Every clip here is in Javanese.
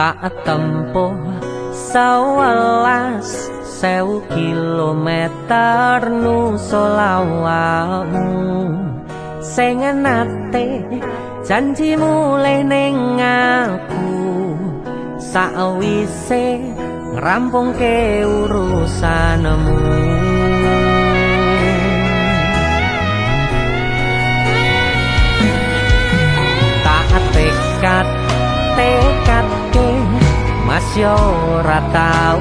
tak tempuh 11.000 kilometer nusolawakmu sing nate janji mulih ning aku sawise ngrampungke urusanmu. Tak tekadke mas yo ora tau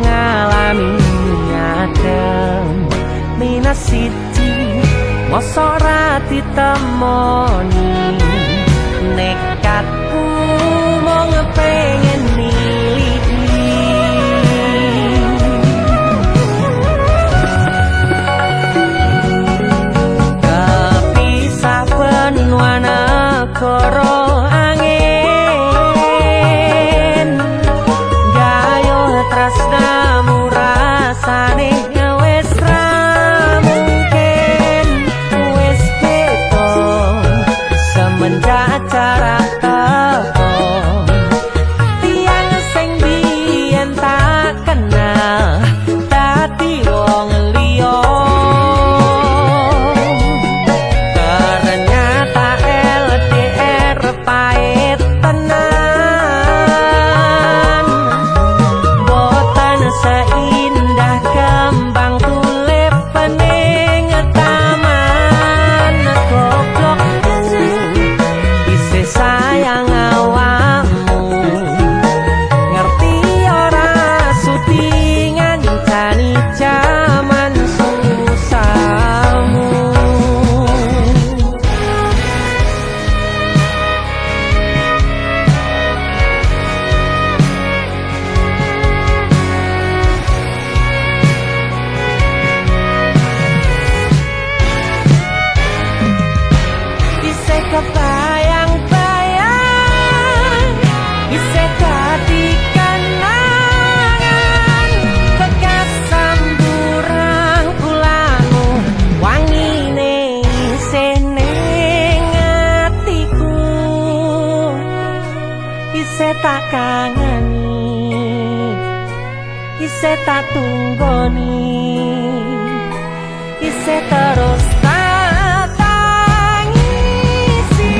ngalami adem minus siji mosok ora ditemoni nekatku mau ngepengen miliki kepisah benua negara angin gayo tresnamu rasane wis ra mungkin wis beda semenjak jarak teko tiang sing biyen tak kenal dadi wong liya ternyata LDR pahit tenan boten seindah kembang tulip pening taman goblok isih sayang awakmu ngerti ora sudi ngancani jaman susahmu. Isih kebayang-bayang isih dadi kenangan bekas samburan kulamu wangine isih ning atiku isih tak kangeni isih tak tunggoni isih terus tak tangisi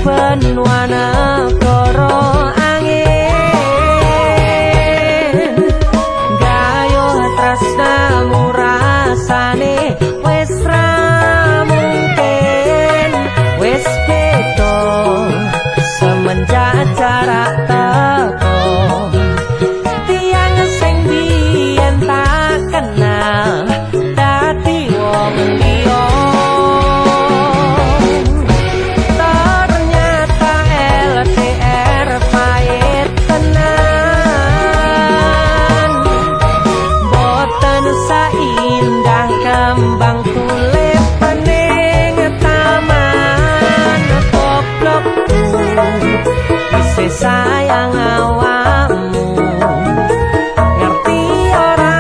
benua negara angin gayo tresnamu rasane wis ra mungkin wis beda semenjak jarak teko tiang sing biyen tak kenal dadi wong liya indah kembang tulip pening taman goblok isih sayang awakmu ngerti ora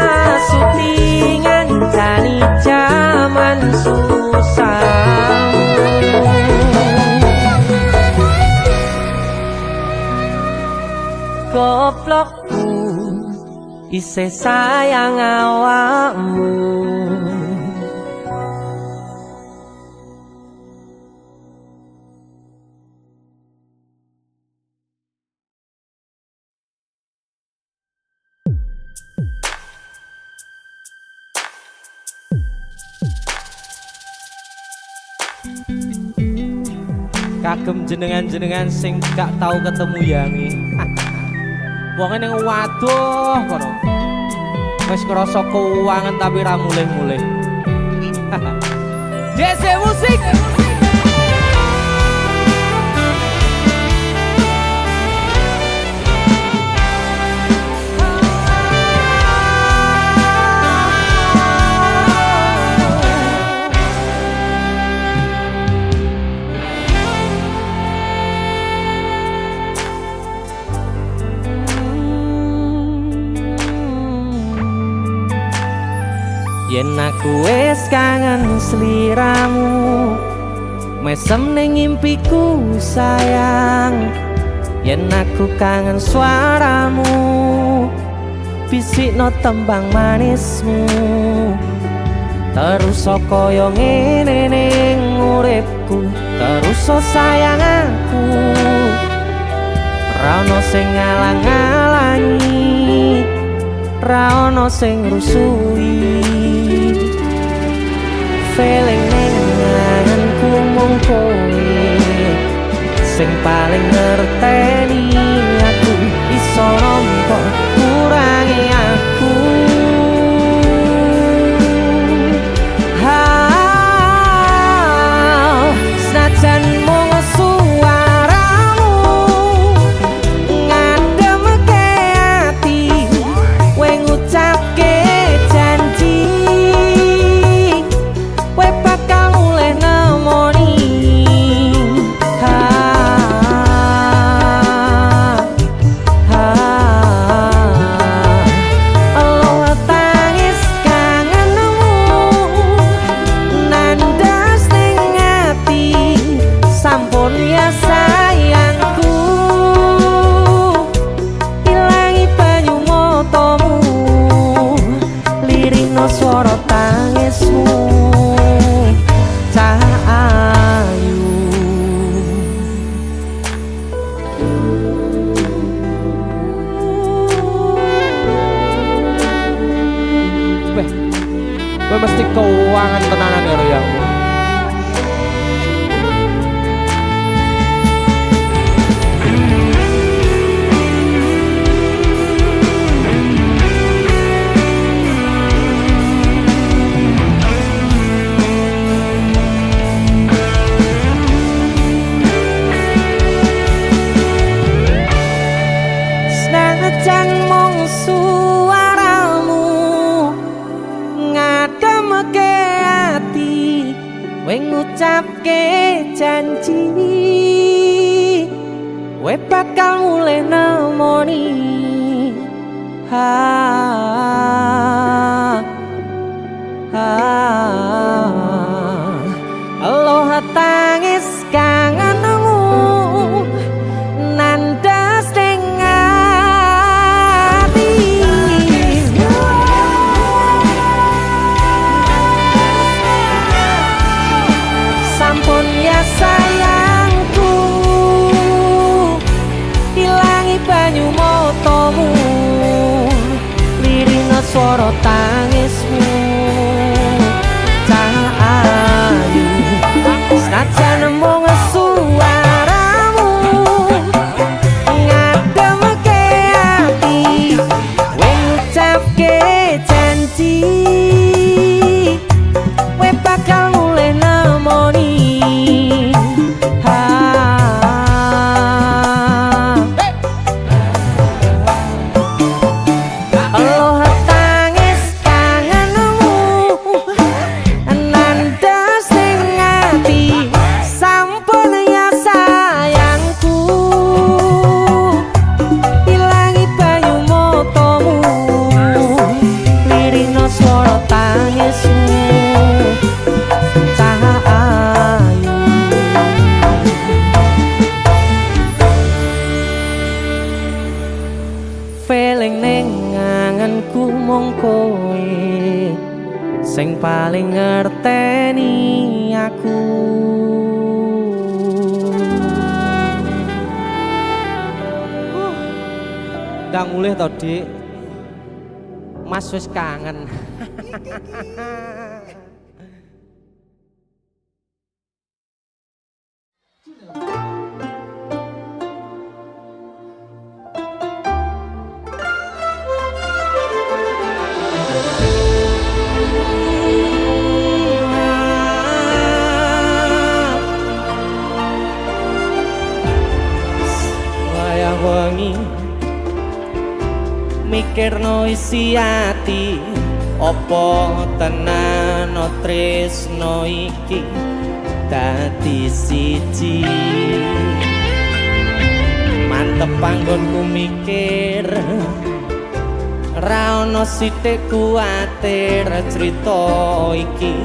sudi ngancani jaman susahmu goblokku isih sayang awakmu. Kagem jenengan-jenengan sing gak tau ketemu yangi. Wonge ning waduh kono. Wis ngrasa keuangan tapi ra mulih-mulih. JC Musik. Yen aku wis kangen sliramu, mesem ning impiku sayang. Yen aku kangen suaramu, bisikno tembang manismu. Terus kaya ngene ning uripku, terus sayang aku. Ra ono sing ngalang-alangi, ra ono sing rusui. Feeling ning ngangenku mung kowe sing paling ngerteni aku. Iso nampa kurangi aku. Senajan mung suaramu ngademke ati, kowe ngucapke janji kowe bakal mulih nemoni. Elo tangis kangenmu nandas ning ati, sampun ya sayangku. Ilangi banyu matamu, lirikno swara tangismu. Cahayu Beh, gue mesti keuangan tenanan ya royangmu. Senajan mung suaramu ngademke ati, kowe ngucapke janji kowe bakal mulih nemoni. Elo tangis kangenmu nandas ning ati, sampun ya sayangku. Ilangi banyu matamu, lirikno swara tangismu. Cahayu senajan mung suaramu ngademke ati, kowe ngucapke janji kowe bakal mulih nemoni. Elo tangis kangenmu nandas ning ati, sampun ya sayangku. Ilangi banyu matamu, lirikno swara tangismu. Cahayu feeling ning ngangenku mung kowe sing paling ngerteni aku. Ndang mulih to, Dik. Mas wis kangen. pikirno isi ati opo tenan tresno iki dadi siji mantep panggonku mikir ra ono sithik kuwatir crita iki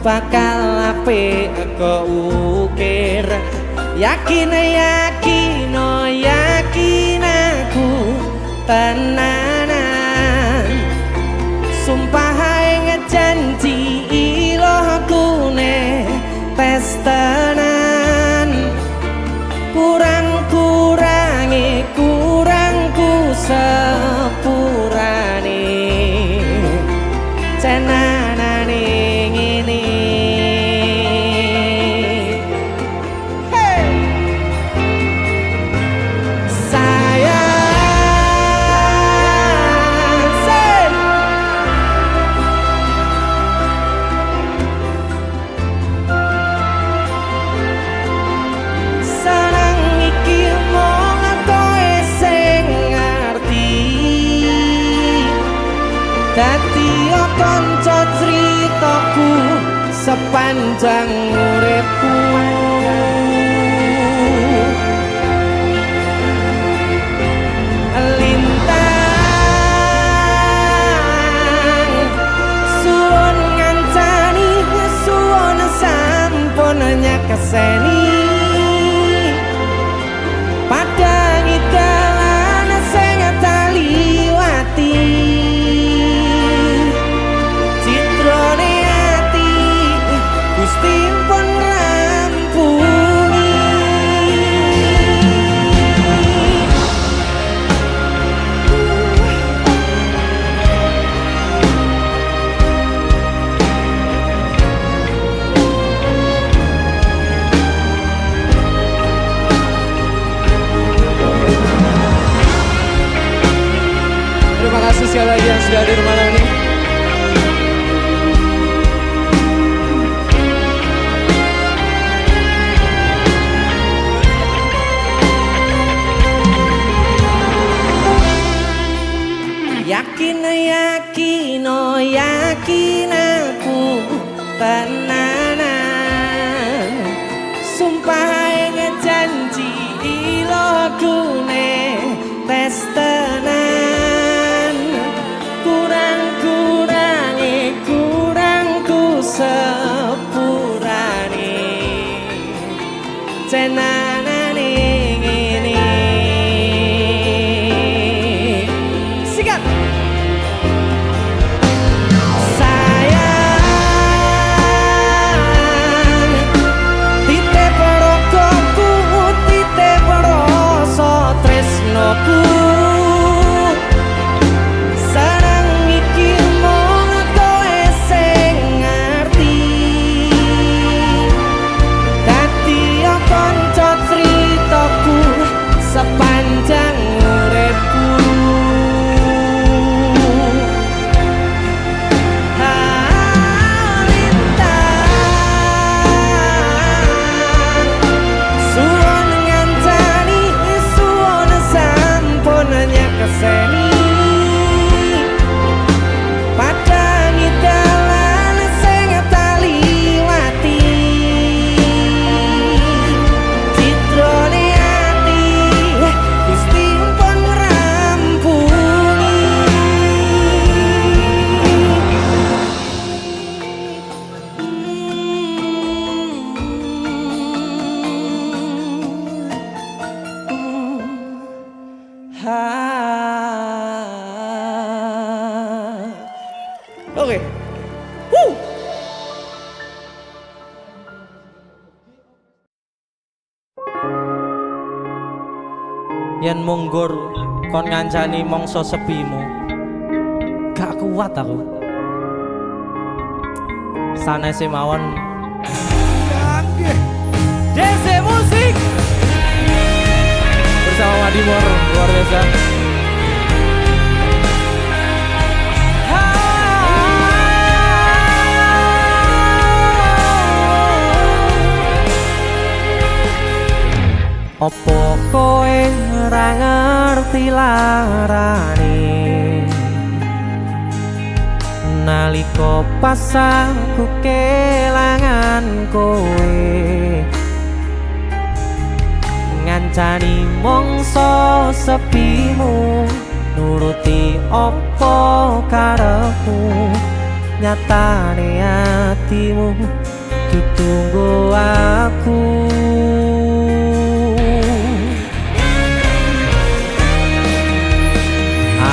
bakal apik keukir yakin aku tenanan sumpah ngejanji ilohku ne tes tenan kurangku sepurane cenanane ngene hey dadi kanca critaku sepanjang uripku lintang suwun ngancani suwun sampun nyakeseni padang dalan sing taliwati Gusti pun rampungi Terima kasih sekali lagi yang sudah hadir malam ini. Yakin aku tenanan sumpah ngejanji ilohku ne tes tenan kurangku sepurane cenanane ngene sikat sarang iki mung kowe sing ngerti dadi kanca critaku sepanjang uripku keseni padang dalan sing taliwati citrane ati Gusti pun rampungi Oke. Yen munggur kon ngancani mangsa sepimu. Gak kuat aku. Sanese mawon. DC Musik bersama Madimor luar biasa. Opo kowe ora ngerti larane nalika pas aku kelangan kowe ngancani mongso sepimu nuruti opo karepmu nyatane hatimu ditunggu aku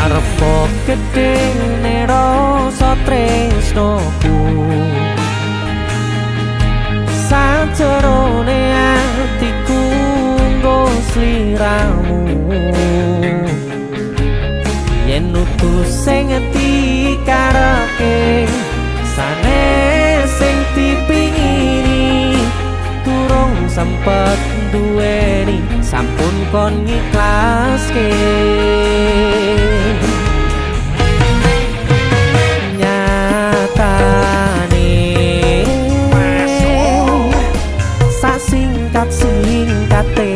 arepo gedene rasa tresnoku sajerone atiku nggo sliramu yen utus sing dikarepke sanes sing dipingini durung sempet duweni sampun kon ngiklaske nyatane singkat-singkate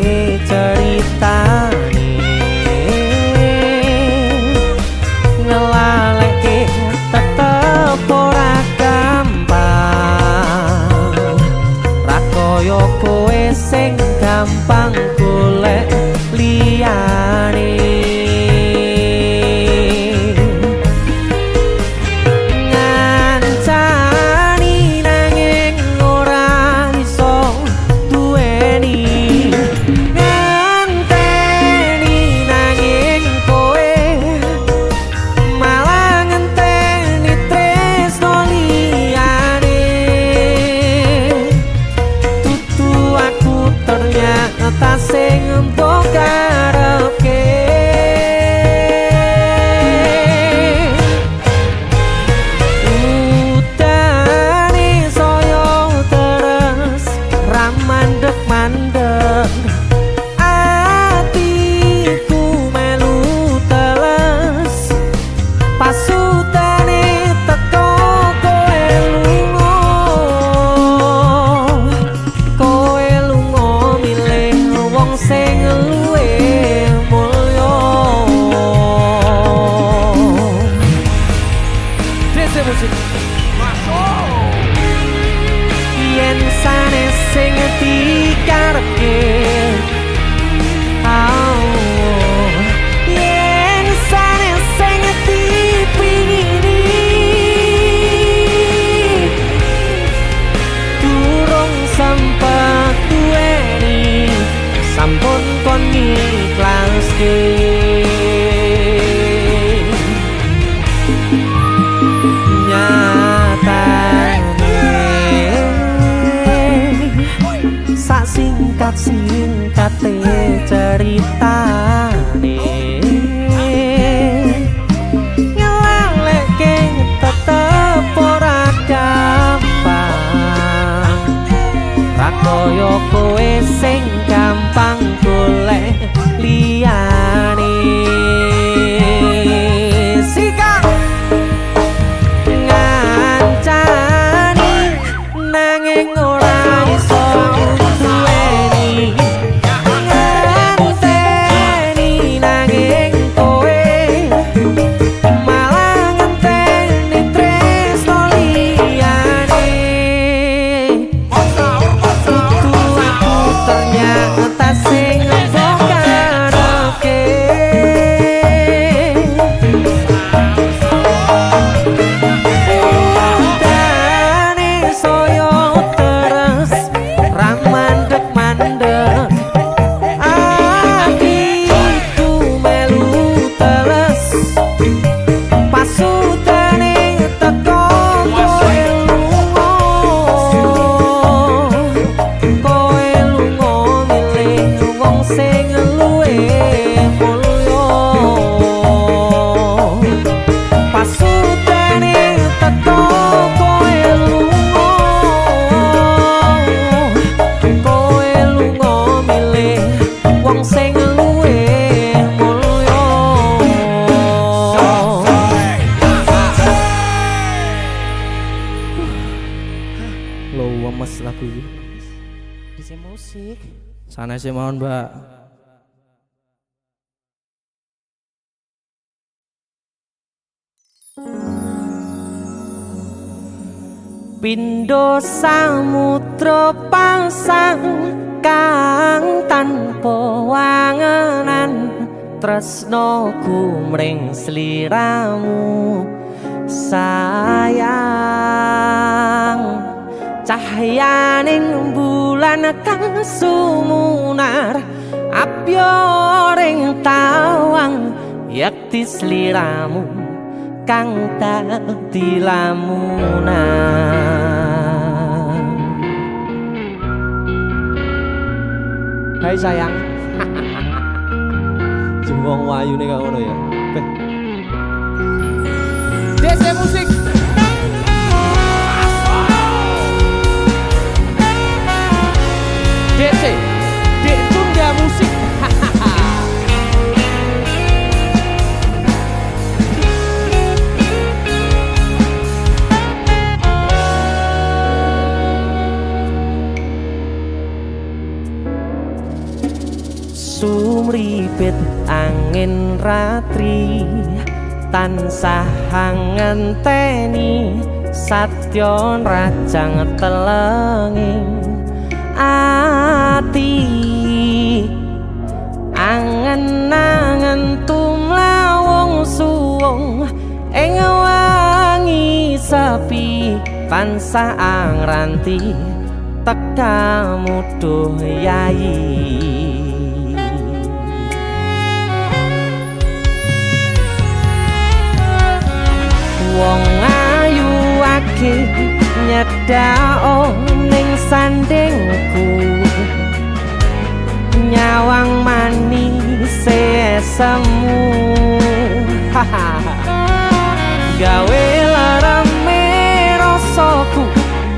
ceritane ngelaleke tetep ora gampang ra koyo kowe sing gampang golek liyane yen sanes sing dikarepke yen sanes sing dipingini durung sempet duweni sampun kon ngiklaske singkat-singkate ceritane ngelaleke tetep ora gampang ra koyo kowe sing gampang golek liyane sikap ngancani nanging ora iso lagu ini bisa musik sana sih mohon mbak. Pindho samudra pasang kang tanpa wangenan tresnoku mring sliramu sayang cahyaning bulan kang sumunar apyoring tawang yakti sliramu kang dadi lamunan. Hai sayang. Jembong wayu nih ngono ya. DC musik. DC Tunda Musik. Sumripit angin ratri tansah ngenteni satyon rajang telenging ati angen-angen tumlawung suwung ing wangi sepi tansah angranti tekamu duh yayi. Wong ayu ake nyedhak ning sandingku nyawang manis semu gawe larame rasaku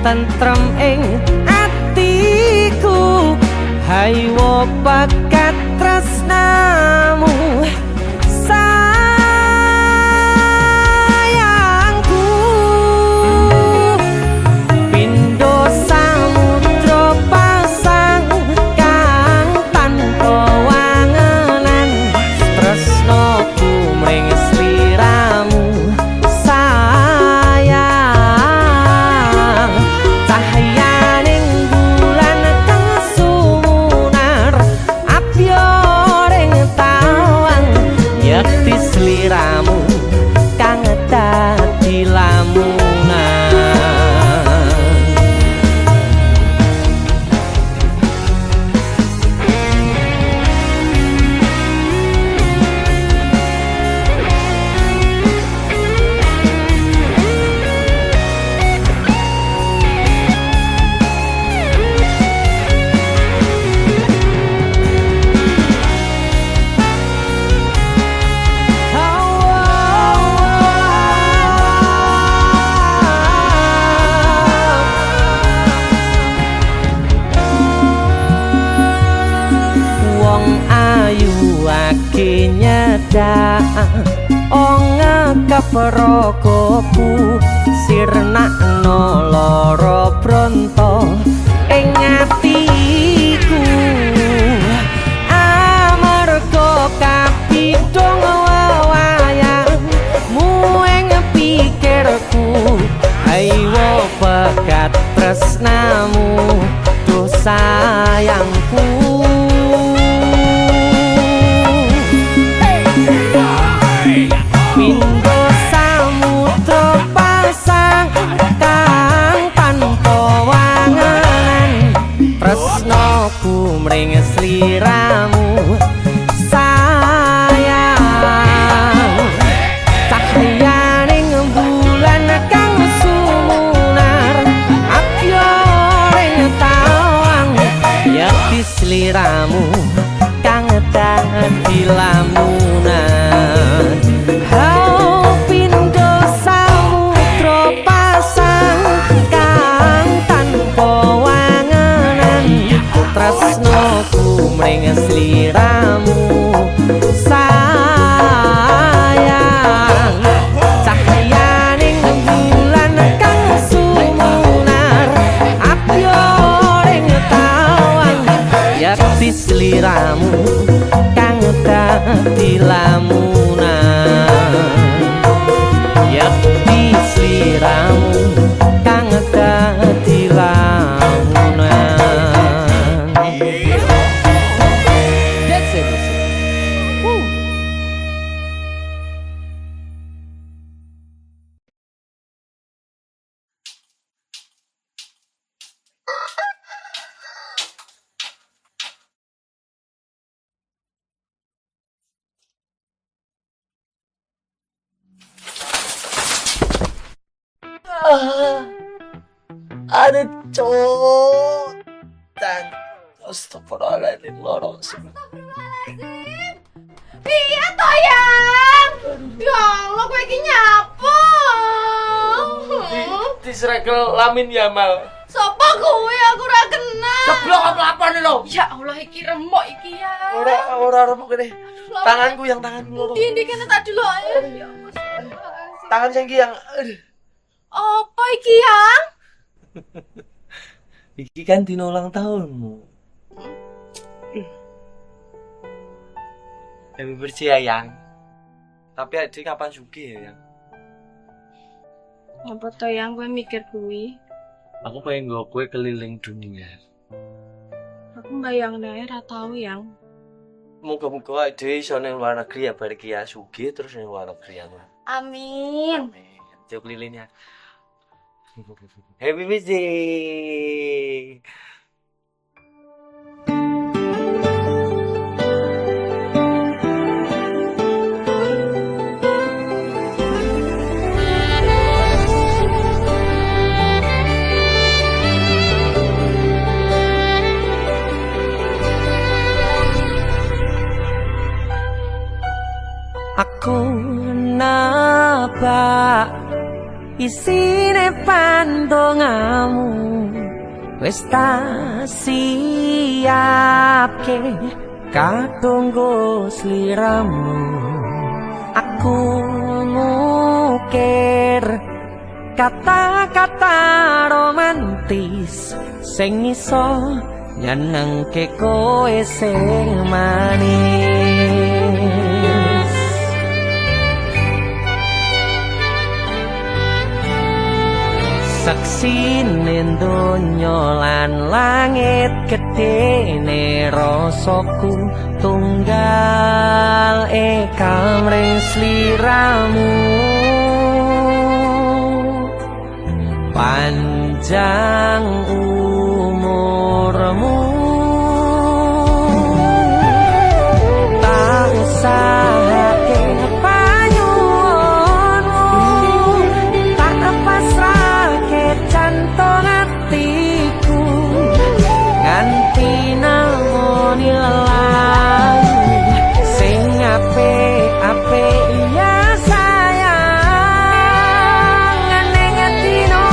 tentrem ing atiku haywo bakat tresnamu sliramu kang dadi lamunan. Nyedak ngekaprokoku sirnakno lara bronto ing atiku amarga kapidhong wayangmu ing pikirku haywo pegat tresnamu duh sayangku. Pindho samudra pasang kang tanpa wangenan tresnoku mring sliramu sayang cahyaning bulan kang sumunar apyoring tawang yakti sliramu kang dadi lamunan. Pindho samudra pasang kang tanpa wangenan tresnoku mring sliramu sayang cahyaning bulan kang sumunar apyoring tawang yakti sliramu kang dadi lamunan yakti sliramu kang Aduh, cok. Dan astagfirullahaladzim, lorong semua. Piye to yang? Ya Allah, kowe iki nyapa? Disrekel Lamin Yamal. Sopo kowe? Aku ora kenal. Ceblok apa nih lo? Ya Allah, iki remuk iki ya. Ora remuk gede. Tanganku loro. Di kene tak dulu ae. Ya Allah. Tangan sing yang Apa iki yang? iki kan dino ulang tahunmu. Happy birthday ya, Yang. Tapi adik kapan sugih ya, Yang? Apa to yang kowe mikir kuwi? Aku pengen nggo kowe keliling dunia. Aku mbayangno ora tau yang. Muga-muga adik iso ning luar negeri ya bar iki ya sugih terus ning luar negeri ya. Amin. Amin. Cuk lilinnya. Happy birthday. Aku napa isine pandongamu wis tak siapke katunggo sliramu. Aku ngukir kata-kata romantis sing iso nyenengke kowe sing manis. Saksine donya lan langit gedene rasaku tunggal kamring sliramu. Panjang umurmu tak usahake jantung hatiku nganti namoni lelamu sing apik-apik ya sayang neng dino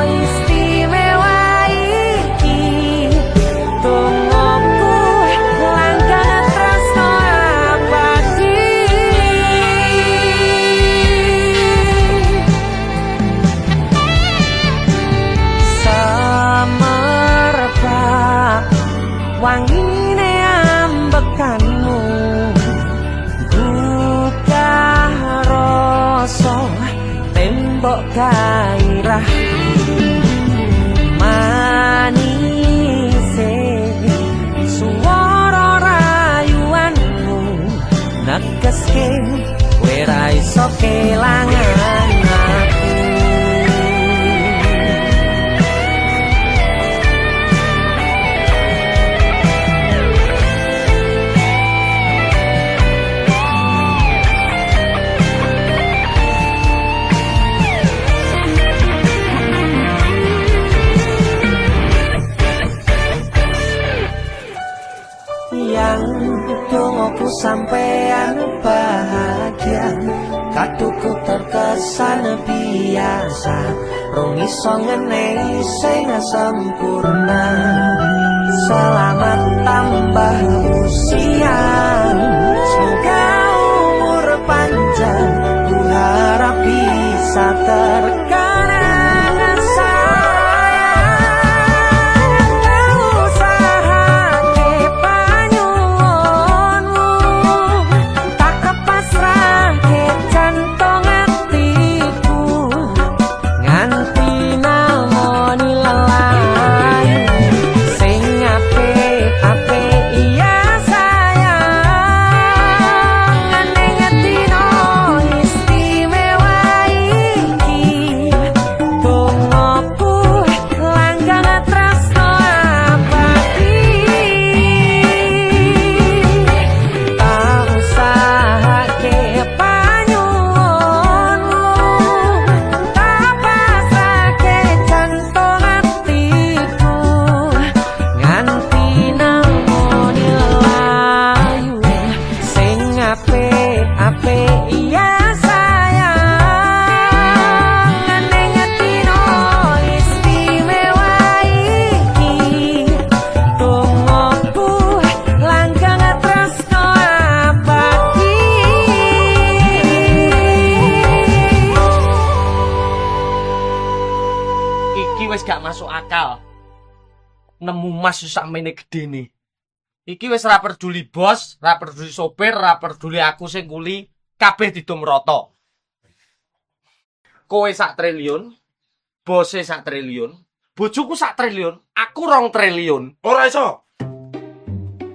istimewa iki tungguku langkah tresno abadi. Wangine ambekanmu gugah rasa tembok gairah manise suara rayuanmu negeske kowe ra iso kelangan aku. Yang dongoku sampean bahagia, kaduku terkesan biasa, rong iso ngenehi sing sempurna. Selamat tambah usia, semoga umur panjang, ku harap bisa terkenang sayang. Tak usah panyuwunmu, tak kepasrahke jantung hatiku, nganti namoni lelayu sing apik-apik iya sayang. iki wis gak masuk akal. Nemu mas sakmene gedene. Iki wis ra peduli bos, ra peduli sopir, ra peduli aku sing kuli, kabeh didom rata. Kowe 1 triliun, bose 1 triliun, bojoku 1 triliun, aku 2 triliun. Ora iso.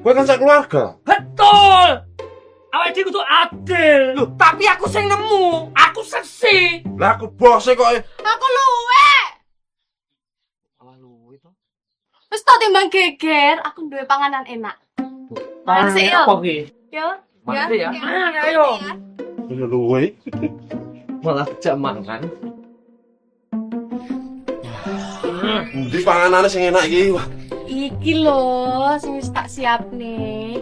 Kowe kan sak keluarga. Betul. Awake dhewe kudu adil. Loh, tapi aku sing nemu, aku seksi. Lah aku bose kok. Aku luwe. Malah luwe to. Wis tak timbang geger, aku duwe panganan enak. Panganan Sik, apa yo. ki? Yo. Mana ya? Mana ayo. Ini luwe. Malah jak mangan. Ndi panganane sing enak iki? Wah, Iki lho sing wis tak siapne.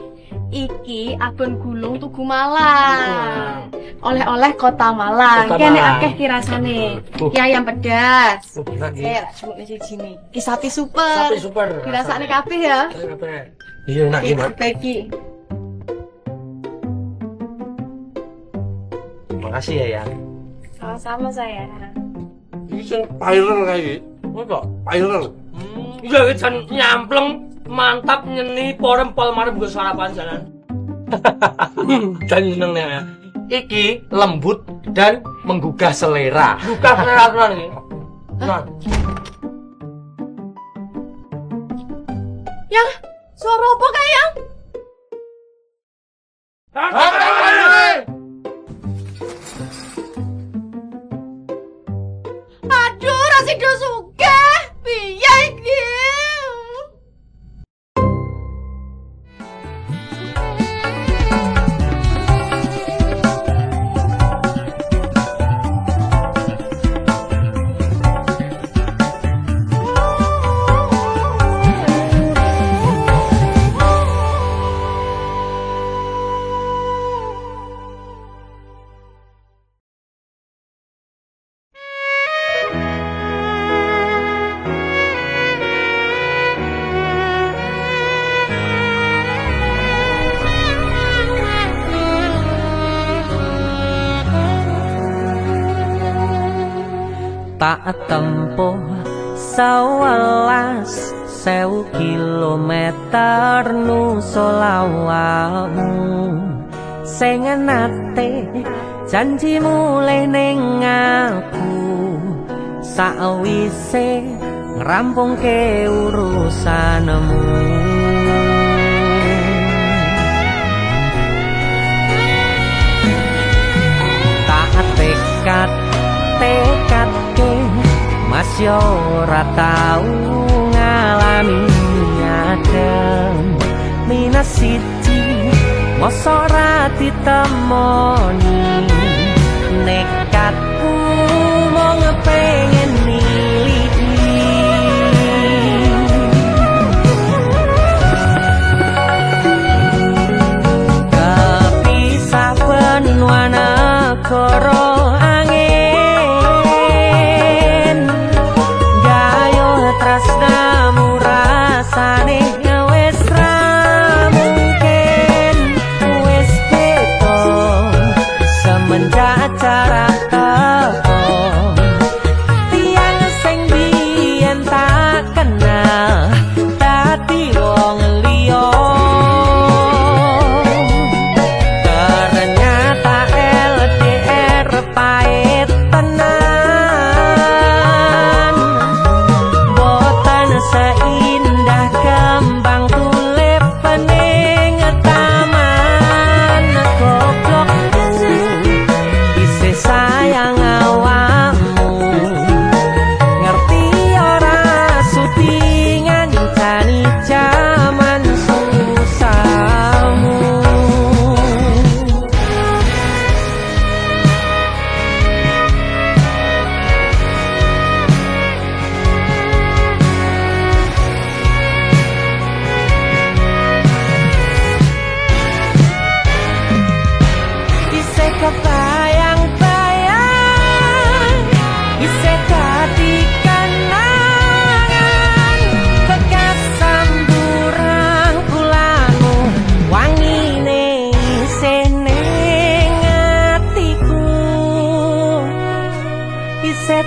Iki abon gulung Tugu Malang. Oleh-oleh Kota Malang. Kota Kene Malang. akeh kirasane. Ki ayam pedas. Enak iki. Lak cuma siji nih. Ki sapi super. Sapi super. Dirasakne kabeh ya. Iya enak iki, Mak. Bagi. Makasih ya, Yang. Sama-sama saya. iki sing viral kae iki. Kowe kok Viral. Iya jan nyampleng mantap nyeni porempol marep nggo sarapan jalan. Dan seneng ya. iki lembut dan menggugah selera. Buka selera tenan iki. Tenan. Yang suara apa kayak yang? Aduh, Rasido suge. Piye iki? Tak tempuh 11.000 kilometer nusolawakmu sing nate janji mulih ning aku sakwise ngrampungke urusanmu. Tak tekad Mas yo ora tau ngalami adem minus siji mosok ora ditemoni nekatku mau ngepengen miliki kepisah benua negara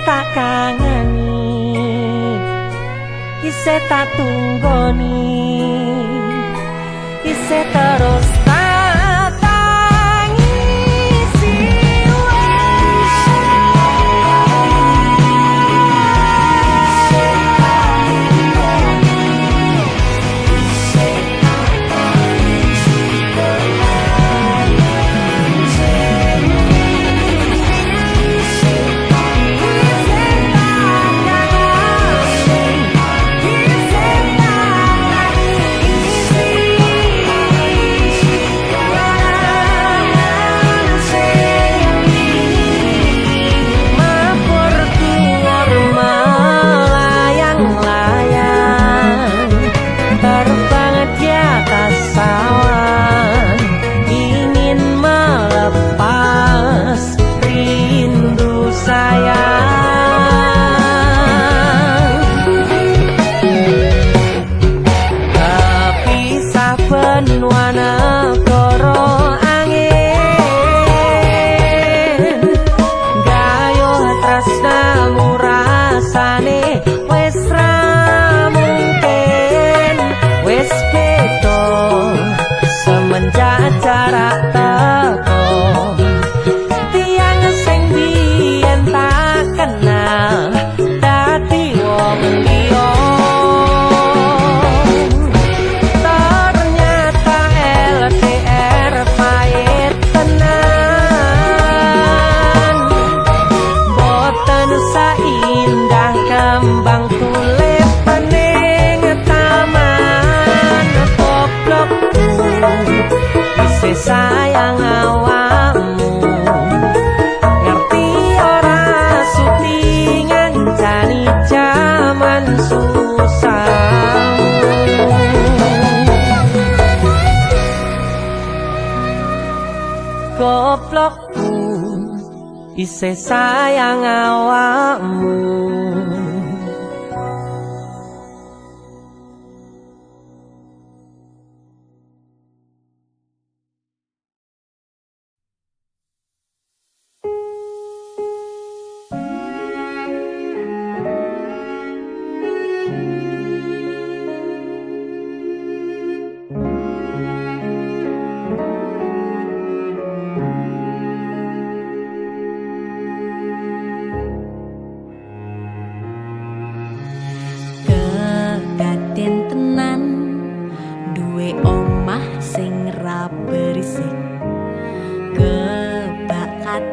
tak kangeni isih tak tunggoni, isih terus tak tangisi. Sayang awakmu ngerti ora suti ngancani jaman susah. Goblokku isih sayang awakmu.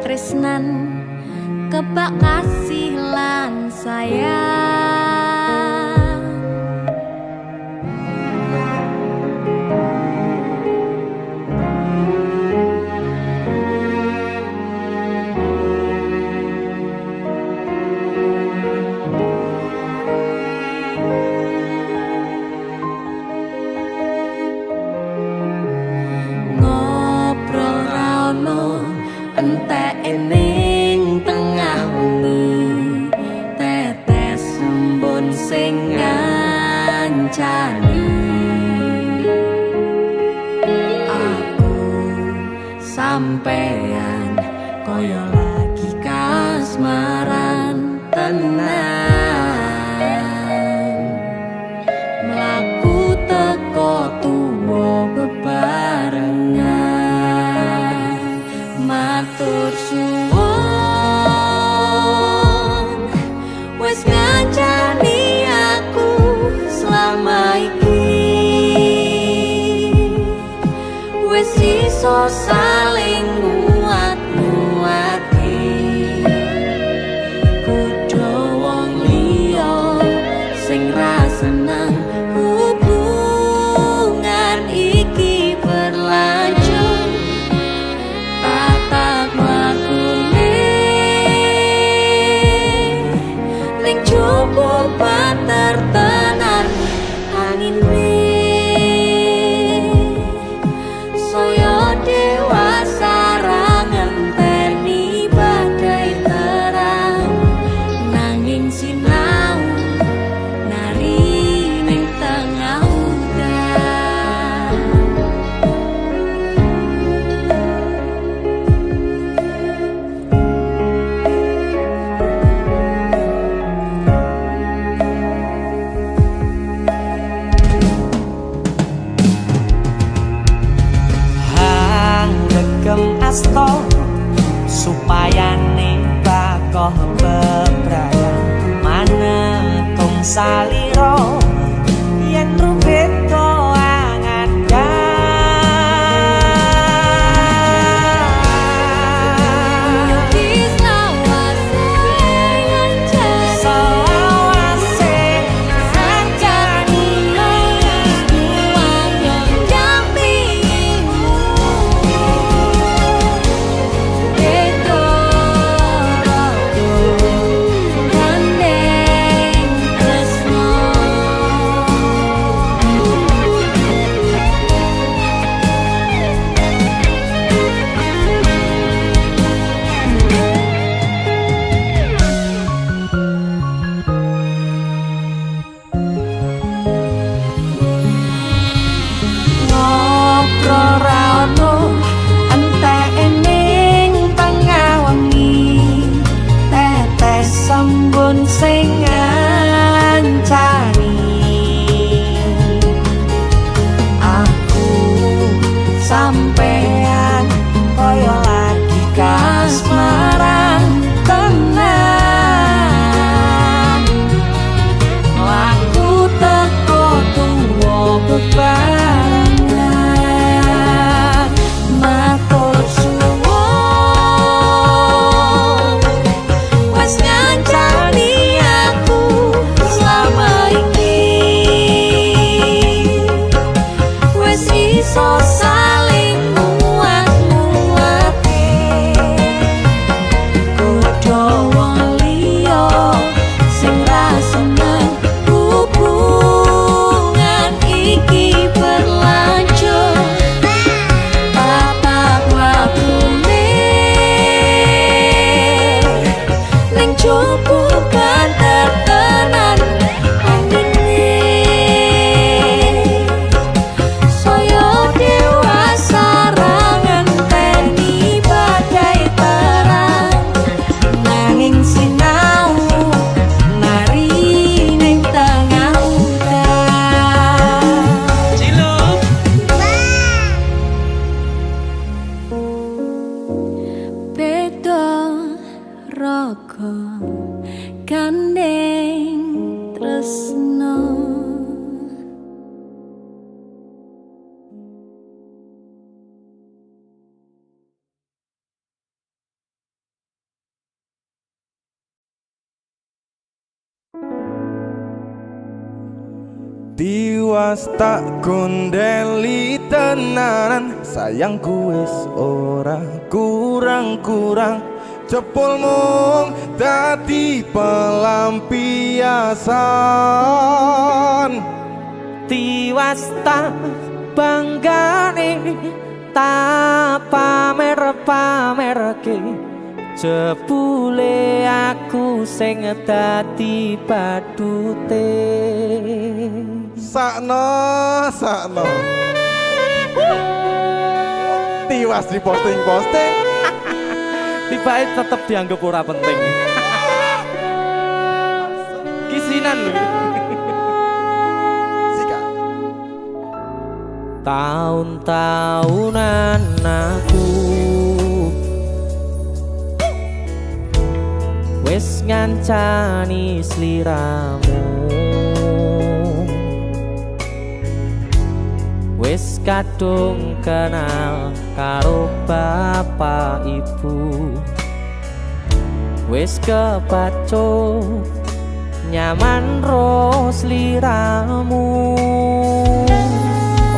Tresnan kebak kasih lan sayang. Ngobrol rano entek ening tengah wengi, tetes embun sing ngancani aku sampean koyo lagi kasmaran tenan, mlaku teko tuwa bebarengan, matur suwun wis ngancani aku selama iki, wis iso saling nguat-nguati, kudu wong liya sing ra seneng hubungan iki berlanjut. Tatap lakune ning cukup tertenar angin saya dewasa ra ngenteni badai terang, nanging sinau nari ning tengah udan. salira yen rubeda sing ngancani aku sampean kaya lagi kasmaran tenan aku teko tuwa bebarengan matur suwun wes ngancani so saling muat-muate kudu wong liya sing ra seneng hubungan iki berlanjut papat waktune ning cukup kan tertenan gandeng tresno Tiwas tak gondeli tenanan sayangku wis ora kurang-kurang cepul mung dadi pelampiasan tiwas tak banggane tak pamer-pamerke jebule aku sing dadi badute sakno tiwas di posting tiba tetep dianggap ora penting kisinan lho tahun-tahunan aku wis ngancani sliramu wis kadung kenal karo bapak ibu wis kepacut nyaman ro sliramu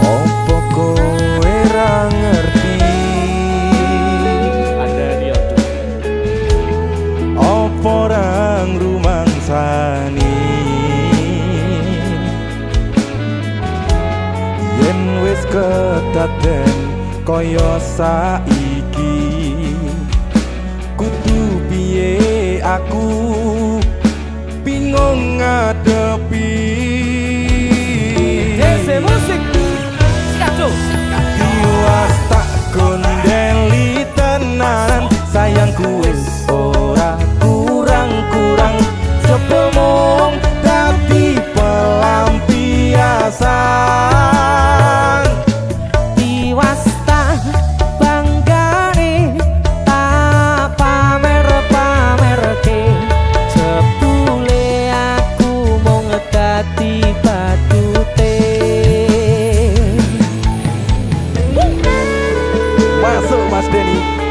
opo kowe ra ngerti ada dia opo rang rumangsani yen wis kedaden kaya saiki kudu piye aku bingung ngadepi Dese musik Skato tiwas tak gondeli tenan sayangku wis ora kurang-kurang cepul mung dadi pelampiasan tiwas tak banggane tak pamer-pamerke jebule aku mung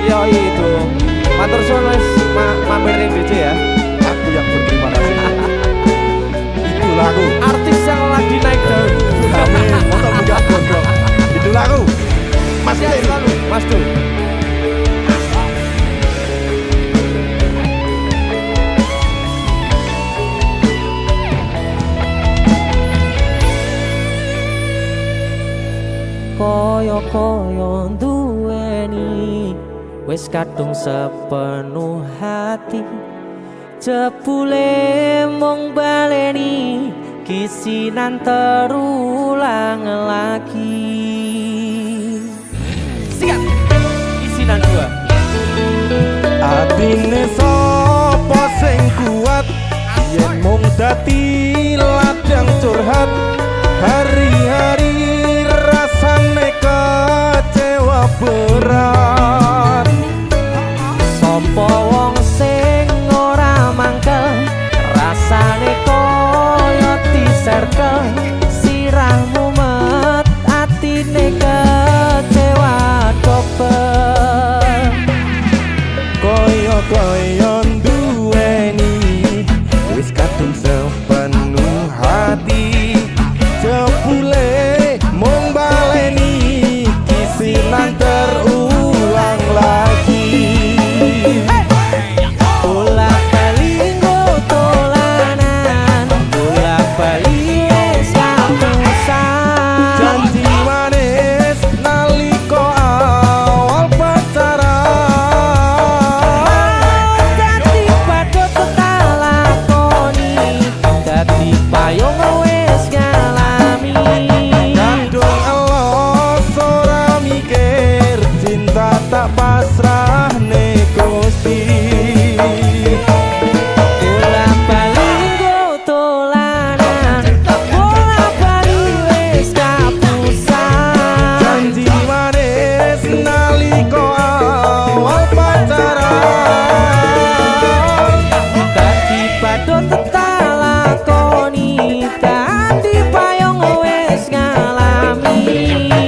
Yo itu. Matur suwun wis mampir ning BC ya. Aku yang berterima kasih. Itulah aku. Artis yang lagi naik daun. Amin. Motor muda gondrong. Itulah aku. Mas Sehat Dewi. selalu, Mas Dul. Koyo-koyo duweni wis kadung sepenuh hati, jebule mung baleni kisinan terulang lagi. Sikat kisinan dua. Atine sapa sing kuat yen mung dadi ladang curhat, hari-hari rasane kecewa berat. Sopo wong sing ora mangkel, rasane koyo diserkel, sirahmu met atine kecewa dobel. Koyo-koyo duweni wis kadung sepenuh hati, jebule mung baleni kisinan terulang lagi. Bolak-balik tolanan, bolak-balik wis kapusan. Janji manis nalika awal pacaran, Dadi padha tak lakoni, dadi payung wis ngalami. kadung elos ora mikir, cinta tak pasrah ne Gusti. Bolak-balik tolanan, bolak-balik wis kapusan. Janji manis nalika awal pacaran, Dadi padha tak lakoni, dadi payung wis ngalami.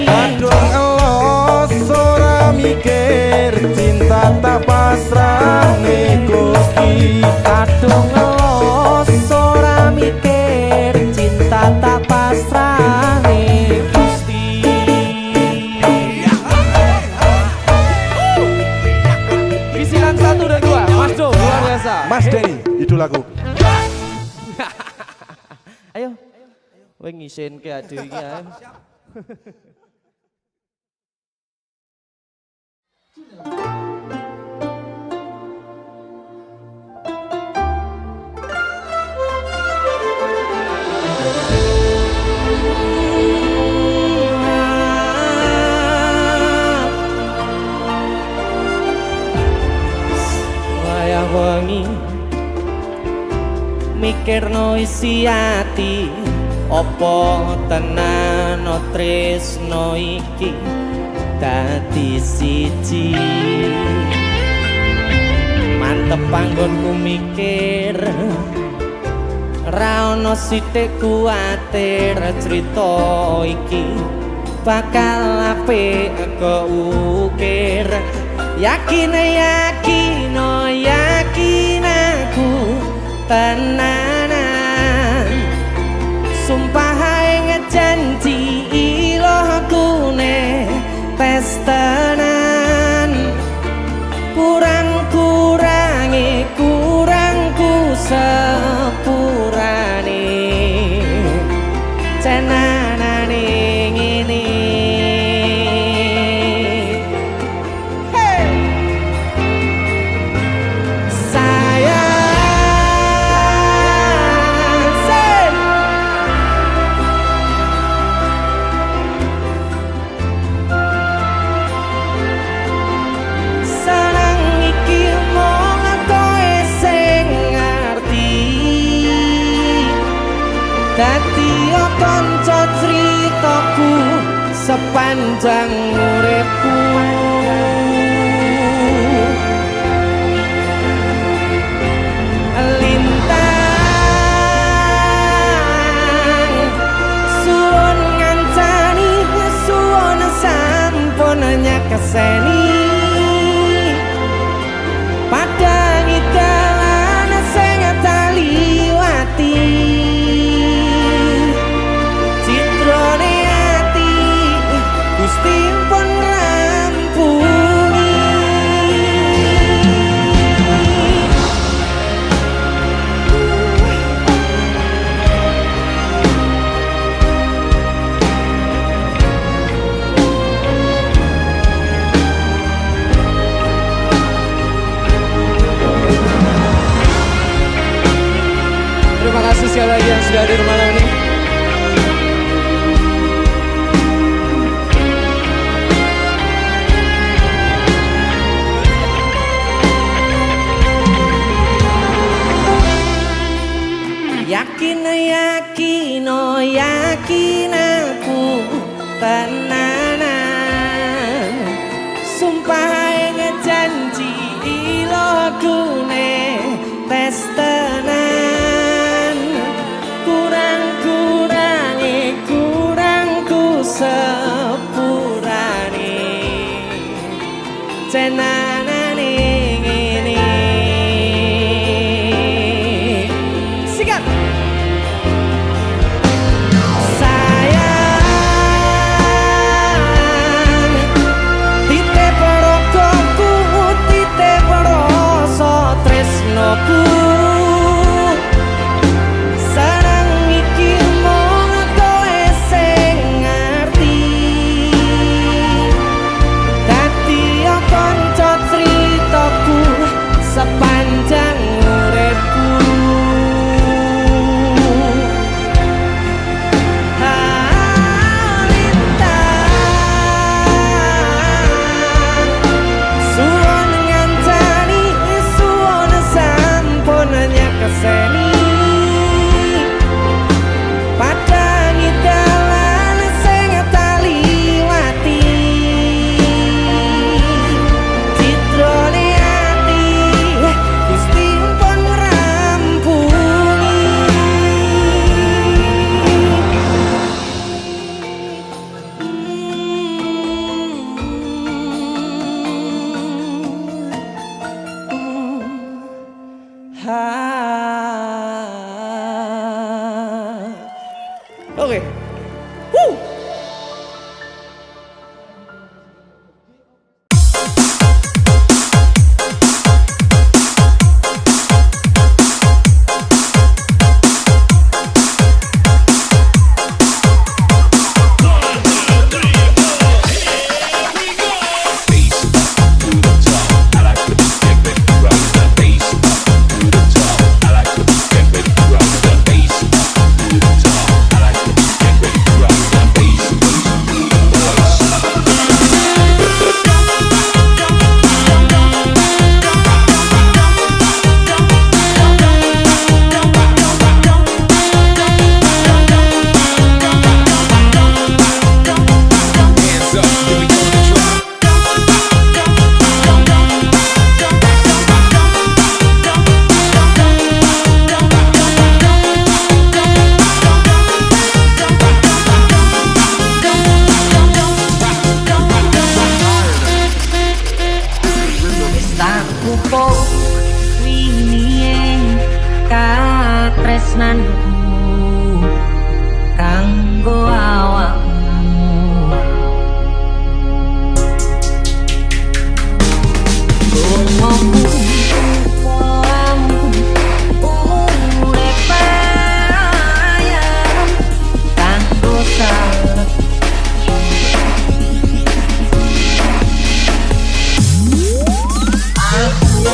kadung elos ora mikir, cinta tak pasrah ne Gusti. Kadung ngelos ora mikir, cinta tak pasrah ning Gusti. Kisinan 1 dan 2, Mas Do, luar biasa. Mas Denny, idolaku. Ayo, kowe ngisin ke ade iki ae. Wayah wengi mikirno isi ati, opo tenan tresno iki dadi siji. Mantep panggonku mikir, ra ono sithik kuwatir, crita iki bakal apik keukir. Yakin aku tenanan, sumpah ae ngejanji ilohku ne tes tenan. Kurangku sepurane cenanane ngene. Dadi kanca critaku sepanjang uripku. Lintang suwun ngancani, suwun sampun nyakeseni. spesial lagi yang sudah hadir malam ini. Yakin, yakin, oh yakin aku tenanan. Sumpah yang janji ilo kune tes tenan. Kurangku sepurane cenanane ngene. Sikat. Sarang iki mung kowe sing ngerti. Dadi kanca critaku sepanjang uripku. Suwon ngancani, suwon sampun nyekeseni. Padangi dalan sing tak liwati. Citrane ati Gusti pun ngrampungi. Oke. Woo. Tresnanku kanggo awakmu. Rumahku poramu urip ayam kanggo salep. Aku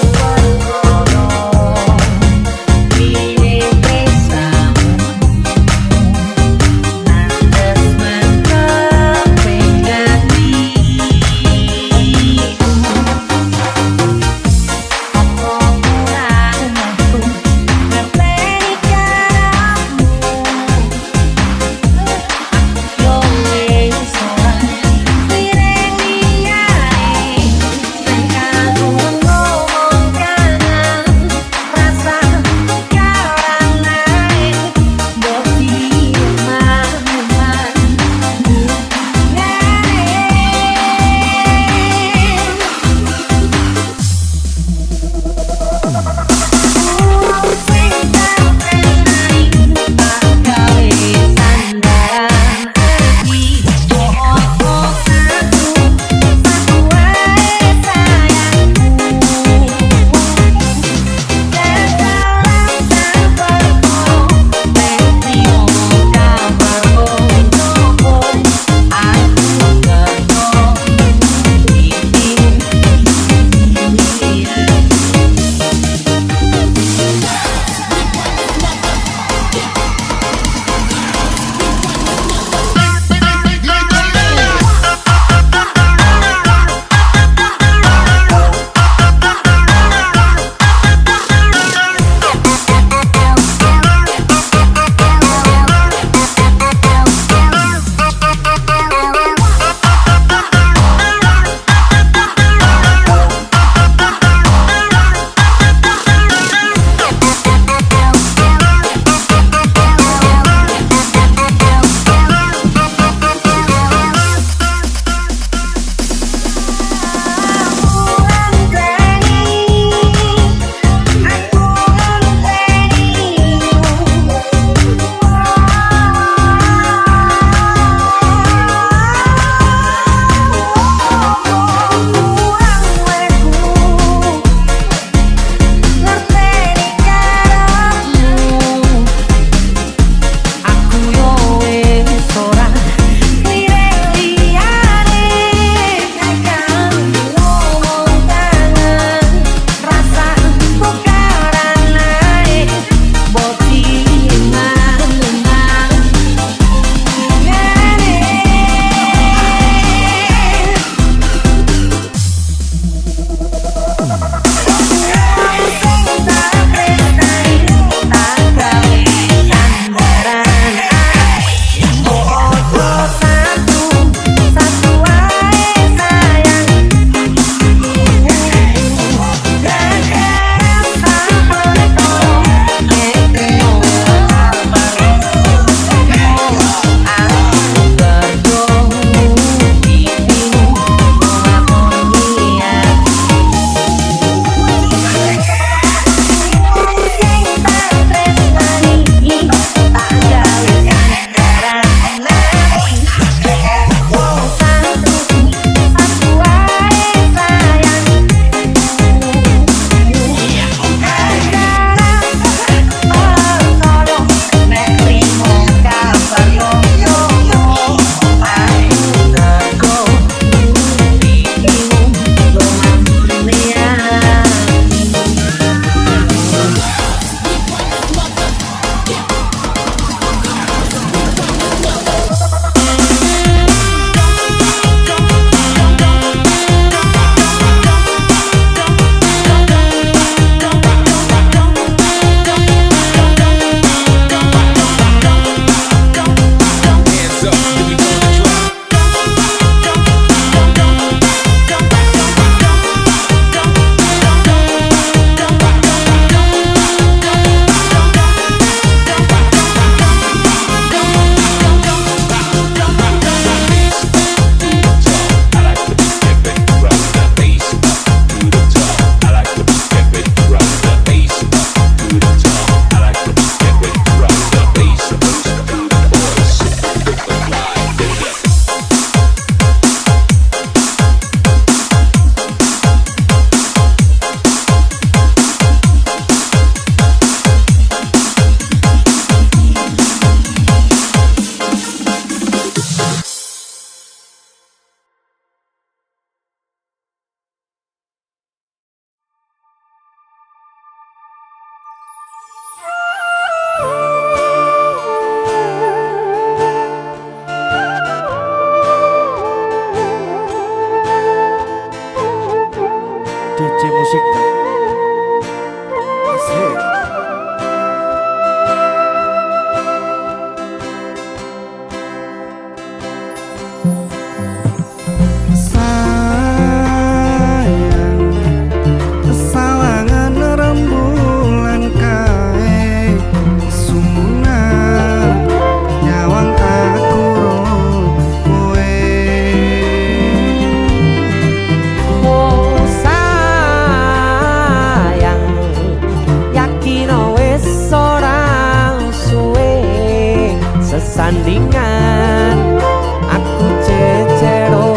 sesandingan aku cecero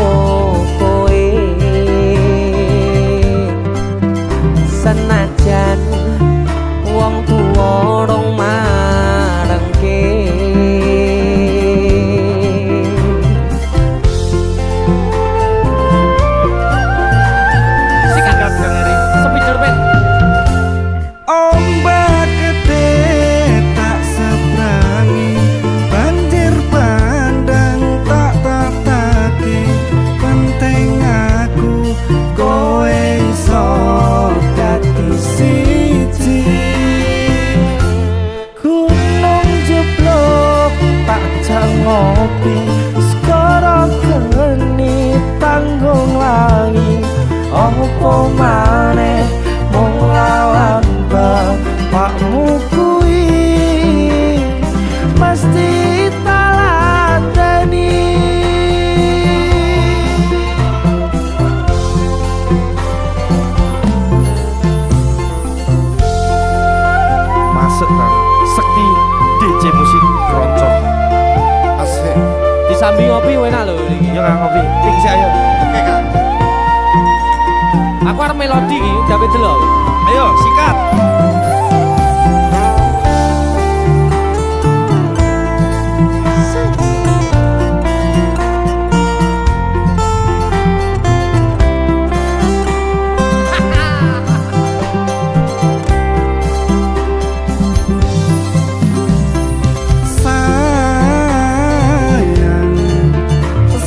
kowe senajan wong tuwa rong marengke sikat dari Spiderman. Ombak gede tak seberangi, banjir bandang tak tataki. Penting aku kowe iso dadi siji. Gunung jeblok tak jangopi, skoro geni tanggung langi. Opo maneh mung lawan bapakmu kuwi mesti taladani. Masuk kan Sekti DJ musik keroncong. Asik. Disambi ngopi enak lho iki. Ya Kang ngopi. Iki sik ayo. Oke Kang. Aku arep melodi iki, dapat delok. Ayo sikat. Sayang,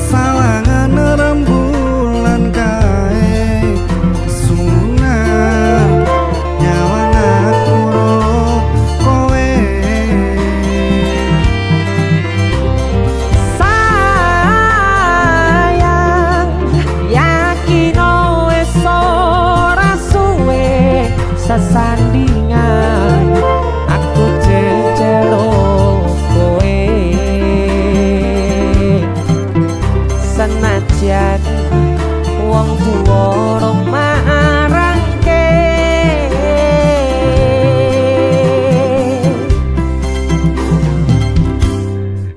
salangan rembulan kae sunah nyawang aku ro kowe. Sayang, yakin wis ora suwe sesandingan aku cecero kowe senajan wong tuwa rong marangke.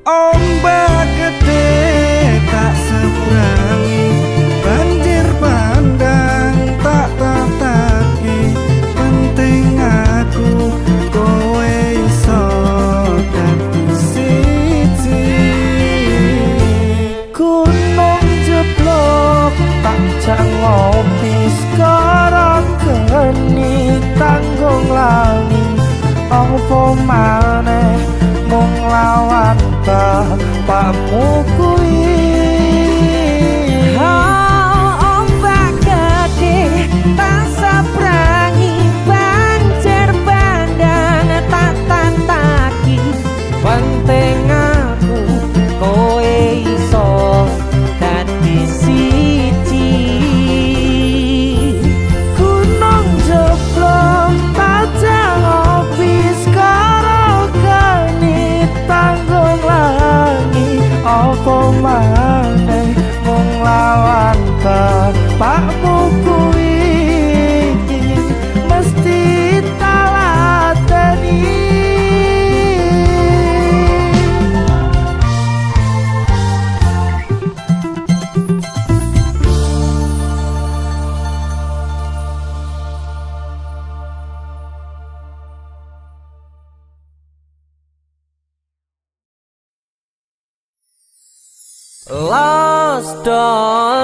Ombak gede tak seberangi, banjir bandang tak tataki. Penting aku kowe iso dadi siji. Gunung jeblok tak jangopi, skoro geni tanggung langi. Opo maneh mung lawan bapakmu kuwi. Ombak gede tak sabrangi, banjir bandang tak tataki. Penting aku kowe iso dadi siji. Gunung jeblok tak jangopi, skoro geni tanggung langi. Opo maneh mung lawan bapakmu kuwi mesti taladani. Lost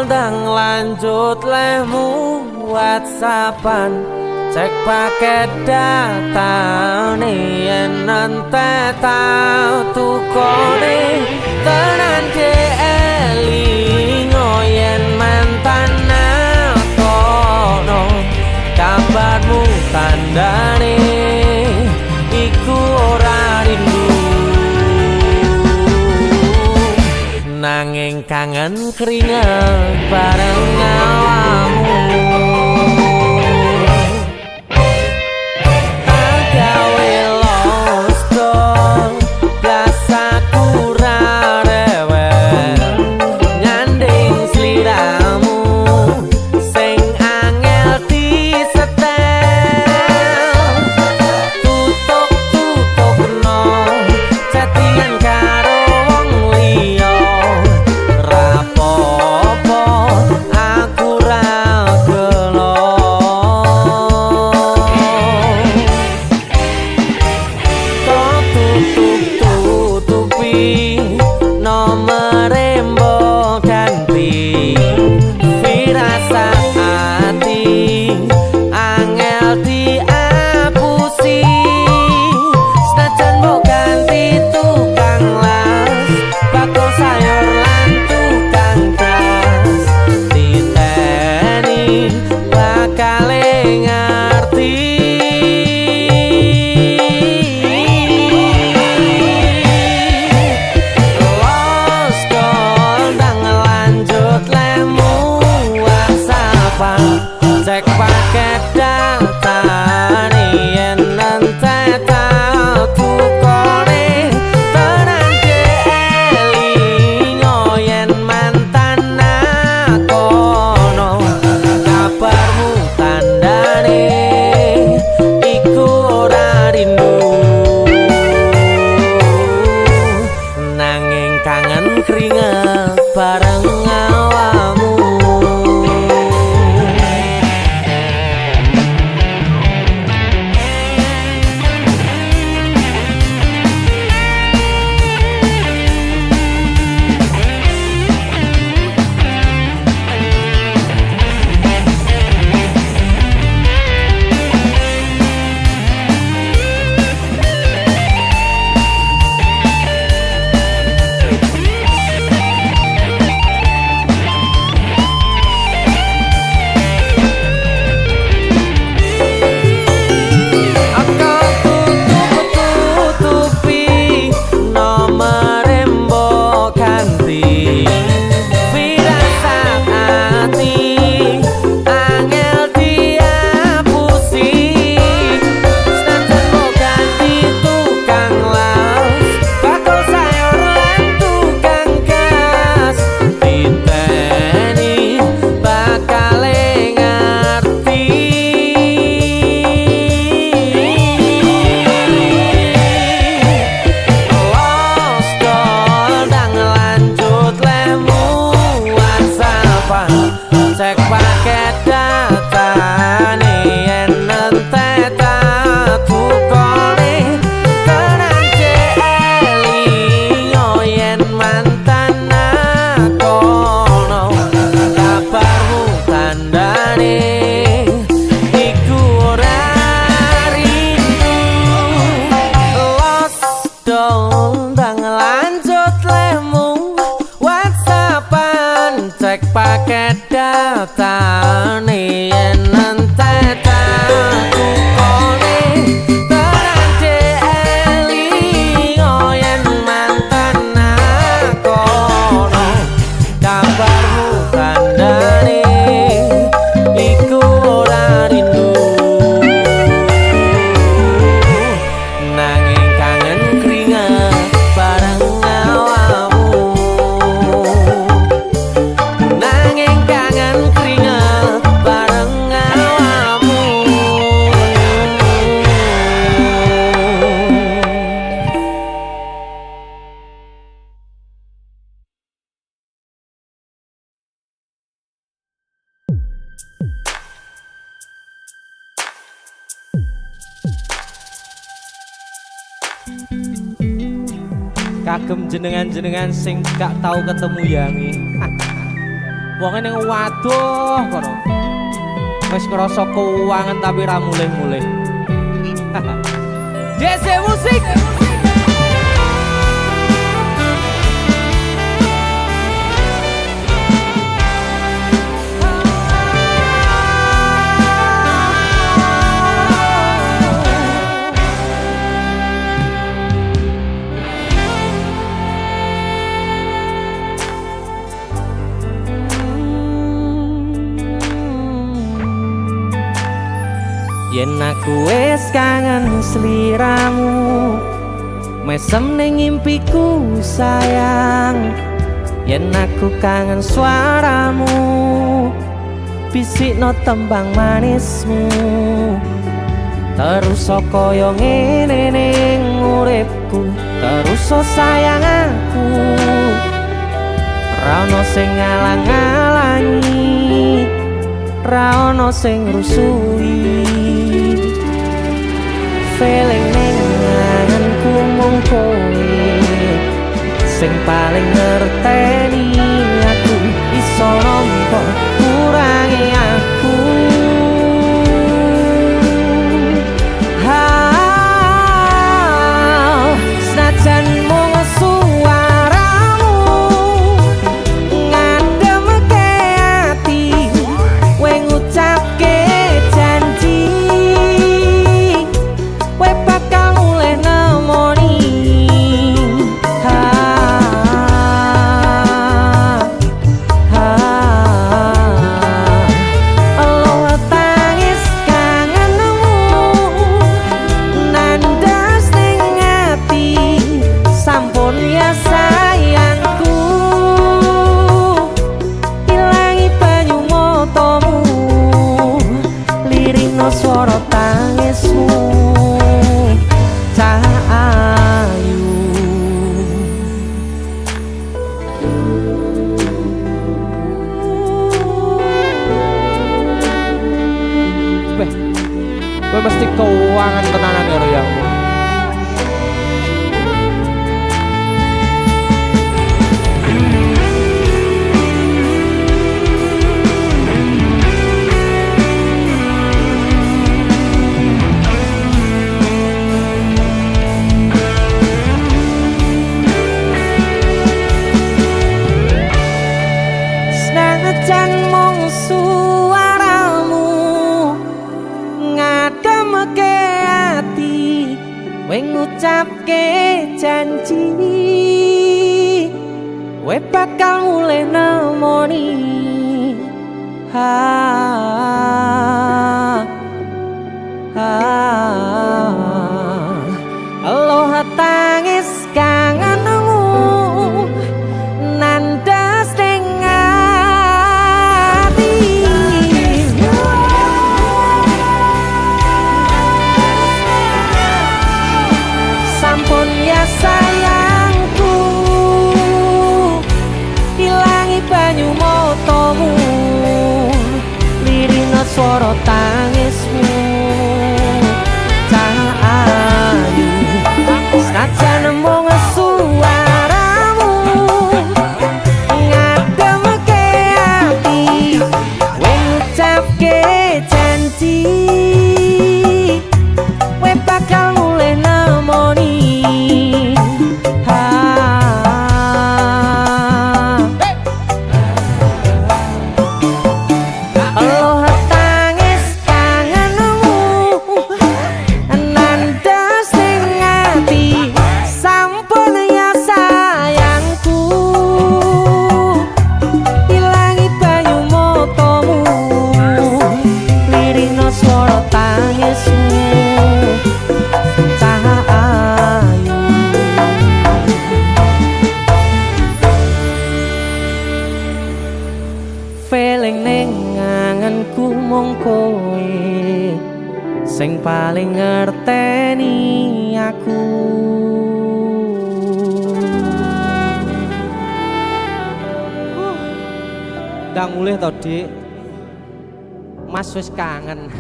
dang lanjut lemu WhatsAppan, cek paket data nih yen nanti tau tukone tenan ke elingo yen mantan kono kabarmu tandane iku ora rindu. Nanging kangen keringet bareng awakmu. Agawe lost dong, biasa kurang rewel nyanding sliramu sing angel disetel. Tutuk no chattingan karo Kagem jenengan-jenengan sing gak tau ketemu yangi. Wonge ning waduh kono. Wis ngrasa keuangan tapi ra mulih-mulih. DC musik. Yen aku wis kangen sliramu, mesem ning impiku sayang. Yen aku kangen suaramu, bisikno tembang manismu. Terus kaya ngene ning uripku, terus sayang aku. Ra ono sing ngalang-alangi, ra ono sing rusui. Feeling ning ngangenku mung kowe sing paling ngerteni aku. Iso nampa kurangi aku. Senajan mung suaramu ngademke ati, kowe ngucapke janji kowe bakal mulih nemoni. Elo tangis kangenmu nandas ning ati, sampun ya sayangku. Ilangi banyu matamu, lirikno swara tangismu. Cahayu Beh, gue mesti keuangan tenanan ya Royangmu. Senajan mung suaramu ngademke ati, kowe ngucapke janji kowe bakal mulih nemoni. Aloha tangis kangenmu nandas ning ati. Sampun ya sayangku, ilangi banyu matamu, lirina swara tangismu. Cahayu senajan mung suaramu ngademke ati, kowe ngucapke janji kowe bakal mulih nemoni. Aloha tangis kangenmu nandas ning ati, sampun ya sayangku. Ilangi banyu matamu, lirikno swara tangismu. Cahayu feeling ning ngangenku mung kowe sing paling ngerteni aku. Ndang mulih to, Dik. Mas wis kangen.